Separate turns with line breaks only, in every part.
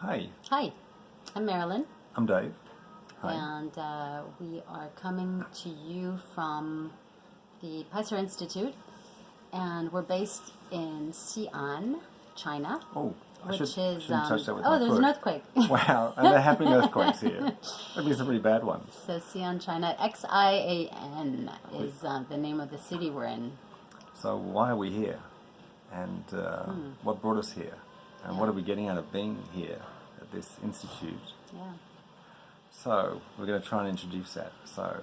Hi,
Hi, I'm Marilyn,
I'm Dave. Hi.
and we are coming to you from the Peiser Institute, and we're based in Xi'an, China,
Oh,
which
shouldn't
is
touch that with my
there's
foot.
an earthquake.
Wow, and they're happening earthquakes here. Maybe some pretty bad ones.
So Xi'an, China, Xian is the name of the city we're in.
So why are we here? And what brought us here? And what are we getting out of being here at this institute?
Yeah,
So we're going to try and introduce that. So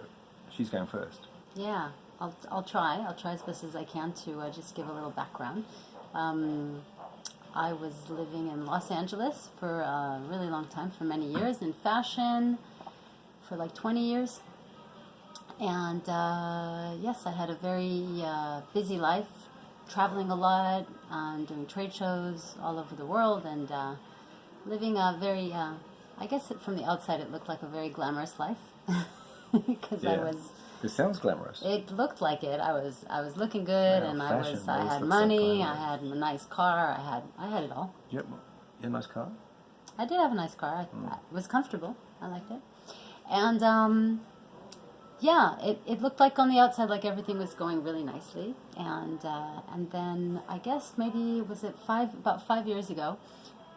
she's going first.
yeah. I'll try. I'll try as best as I can to just give a little background. I was living in Los Angeles for a really long time, for many years, in fashion, for like 20 years. And yes, I had a very busy life, traveling a lot, doing trade shows all over the world, and living a very, I guess from the outside it looked like a very glamorous life. Because
It sounds glamorous.
it looked like it. I was looking good,
Wow,
and
fashion
I
always
had
looks so
money, I
glamorous.
had a nice car, I had it all.
Yep. You have a nice car?
I did have a nice car. It was comfortable. I liked it. And yeah, it looked like on the outside like everything was going really nicely. And then I guess maybe was it about 5 years ago,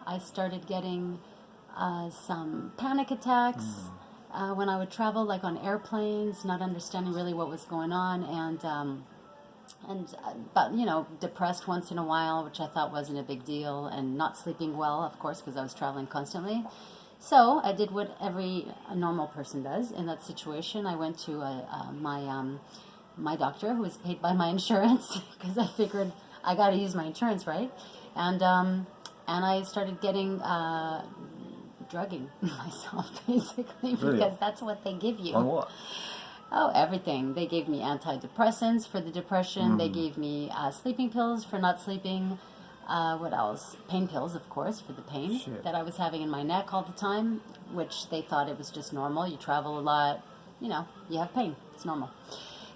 I started getting some panic attacks when I would travel, like on airplanes, not understanding really what was going on, but depressed once in a while, which I thought wasn't a big deal, and not sleeping well, of course, because I was traveling constantly. So I did what every normal person does in that situation. I went to my doctor, who was paid by my insurance, because I figured I got to use my insurance, right? And I started getting drugging myself, basically,
Really?
because that's what they give you.
On what?
Oh, everything. They gave me antidepressants for the depression. They gave me sleeping pills for not sleeping. What else? Pain pills, of course, for the pain
Shit.
that I was having in my neck all the time, which they thought it was just normal. You travel a lot, you have pain. It's normal.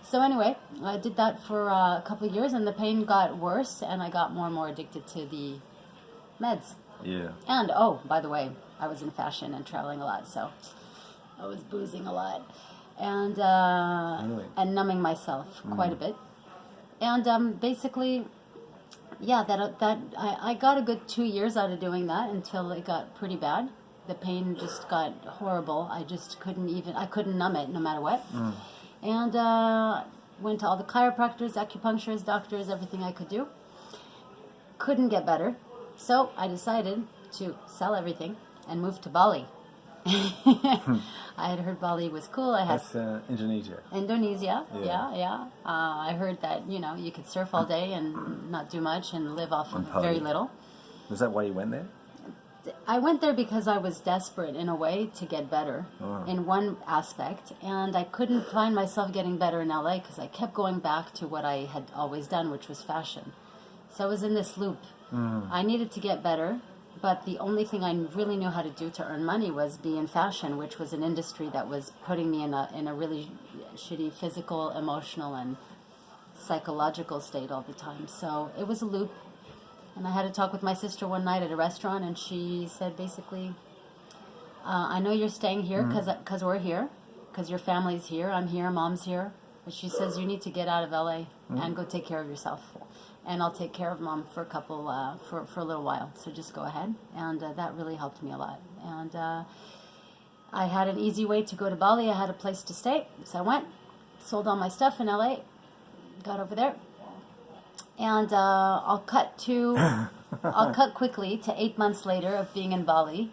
So anyway, I did that for a couple of years, and the pain got worse, and I got more and more addicted to the meds.
Yeah.
And, oh, by the way, I was in fashion and traveling a lot, so I was boozing a lot. And
Really?
and numbing myself quite a bit, and basically, yeah, that I got a good 2 years out of doing that until it got pretty bad. The pain just got horrible. I just I couldn't numb it no matter what. And went to all the chiropractors, acupuncturists, doctors, everything I could do. Couldn't get better, so I decided to sell everything and move to Bali. I had heard Bali was cool. I had
That's Indonesia.
Indonesia,
Yeah.
yeah. I heard that you could surf all day and not do much and live off of
party.
very little.
Was that why you went there?
I went there because I was desperate in a way to get better in one aspect, and I couldn't find myself getting better in LA because I kept going back to what I had always done, which was fashion. So I was in this loop. I needed to get better, but the only thing I really knew how to do to earn money was be in fashion, which was an industry that was putting me in a really shitty physical, emotional, and psychological state all the time. So it was a loop. And I had a talk with my sister one night at a restaurant, and she said basically, I know you're staying here because we're here, because your family's here, I'm here, mom's here. But she says you need to get out of LA and go take care of yourself. And I'll take care of mom for a little while. So just go ahead. And that really helped me a lot. And I had an easy way to go to Bali. I had a place to stay. So I went, sold all my stuff in LA, got over there. And I'll cut quickly to 8 months later of being in Bali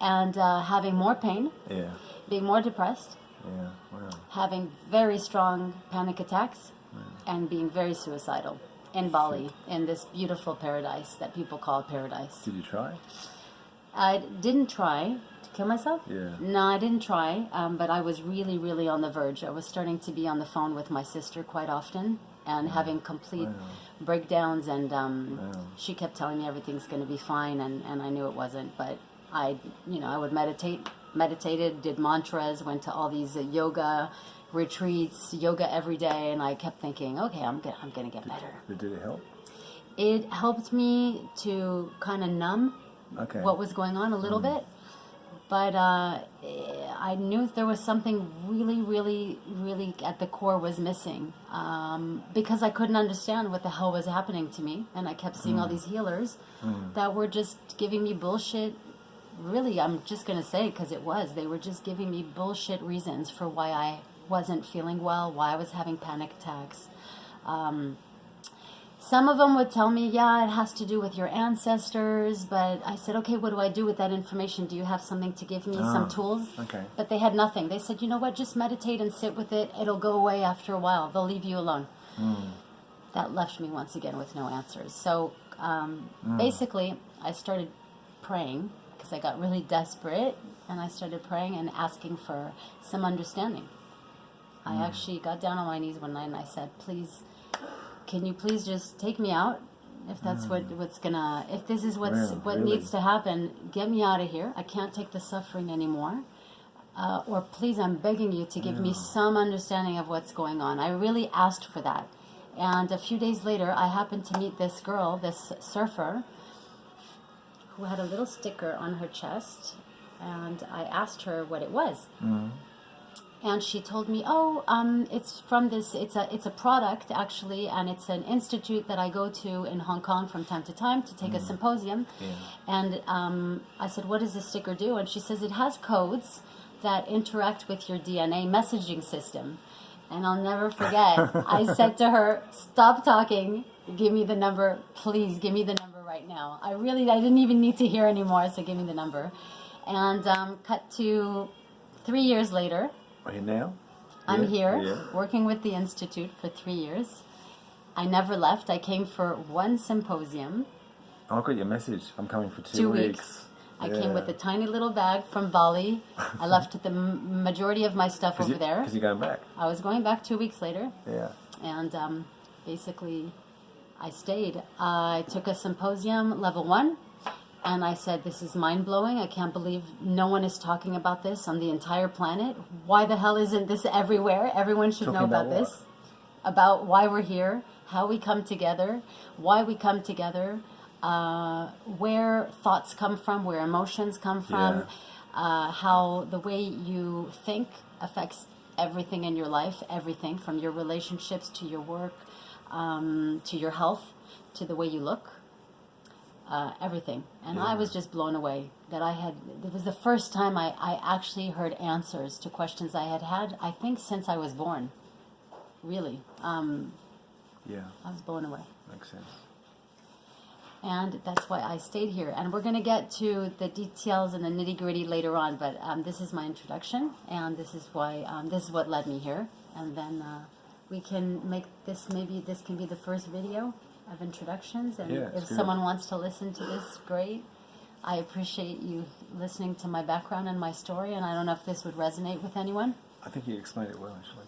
and having more pain,
Yeah.
being more depressed,
Yeah. Wow.
having very strong panic attacks, and being very suicidal in Bali, in this beautiful paradise that people call paradise.
Did you try?
I didn't try to kill myself.
Yeah.
No, I didn't try, but I was really, really on the verge. I was starting to be on the phone with my sister quite often and having complete breakdowns, and she kept telling me everything's going to be fine, and I knew it wasn't, but I would meditated, did mantras, went to all these yoga retreats, yoga every day, and I kept thinking, okay, I'm gonna get better.
Did it help?
It helped me to kind of numb
Okay.
what was going on a little bit. But I knew there was something really, really, really at the core was missing, because I couldn't understand what the hell was happening to me. And I kept seeing all these healers that were just giving me bullshit. Really, I'm just going to say it because it was. They were just giving me bullshit reasons for why I wasn't feeling well, why I was having panic attacks. Some of them would tell me, yeah, it has to do with your ancestors. But I said, okay, what do I do with that information? Do you have something to give me, some tools?
Okay.
But they had nothing. They said, you know what, just meditate and sit with it. It'll go away after a while. They'll leave you alone. That left me once again with no answers. So basically, I started praying because I got really desperate. And I started praying and asking for some understanding. I actually got down on my knees one night and I said, please, can you please just take me out? If that's if this is what
Really?
needs to happen, get me out of here. I can't take the suffering anymore. Or please, I'm begging you to give me some understanding of what's going on. I really asked for that. And a few days later, I happened to meet this girl, this surfer, who had a little sticker on her chest. And I asked her what it was. And she told me, it's from this, it's a product actually, and it's an institute that I go to in Hong Kong from time to time to take a symposium.
Yeah.
And I said, what does this sticker do? And she says, it has codes that interact with your DNA messaging system. And I'll never forget, I said to her, stop talking, give me the number, please give me the number right now. I didn't even need to hear anymore, so give me the number. And cut to 3 years later,
Are you now?
I'm here
Yeah.
working with the Institute for 3 years. I never left. I came for one symposium.
Oh, I got your message. I'm coming for 2
2
weeks.
weeks. I came with a tiny little bag from Bali. I left the majority of my stuff over there.
Because you're going back.
I was going back 2 weeks later.
Yeah.
And basically, I stayed. I took a symposium, level 1. And I said, this is mind-blowing. I can't believe no one is talking about this on the entire planet. Why the hell isn't this everywhere? Everyone should know about
what?
this. About why we're here, how we come together, why we come together, where thoughts come from, where emotions come from, how the way you think affects everything in your life, everything from your relationships to your work, to your health, to the way you look. Everything. And I was just blown away that it was the first time I actually heard answers to questions I had, I think, since I was born. Really.
Yeah.
I was blown away.
Makes sense.
And that's why I stayed here. And we're going to get to the details and the nitty-gritty later on, but this is my introduction, and this is why, this is what led me here. And then we can make this, maybe this can be the first video of introductions, and if someone wants to listen to this, great. I appreciate you listening to my background and my story, and I don't know if this would resonate with anyone.
I think you explained it well, actually.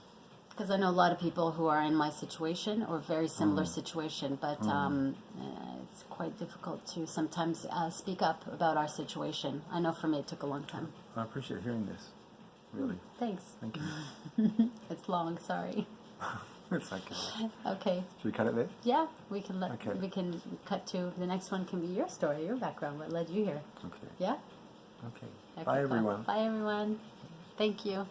Because I know a lot of people who are in my situation or very similar situation, but it's quite difficult to sometimes speak up about our situation. I know for me it took a long time.
I appreciate hearing this, really.
Thanks.
Thank you.
It's long, sorry.
It's okay.
Okay.
Should we cut it there?
Yeah, we can
Okay.
we can cut to the next one. Can be your story, your background, what led you here.
Okay.
Yeah.
Okay.
Okay,
Bye,
fine.
everyone.
Bye, everyone. Thank you.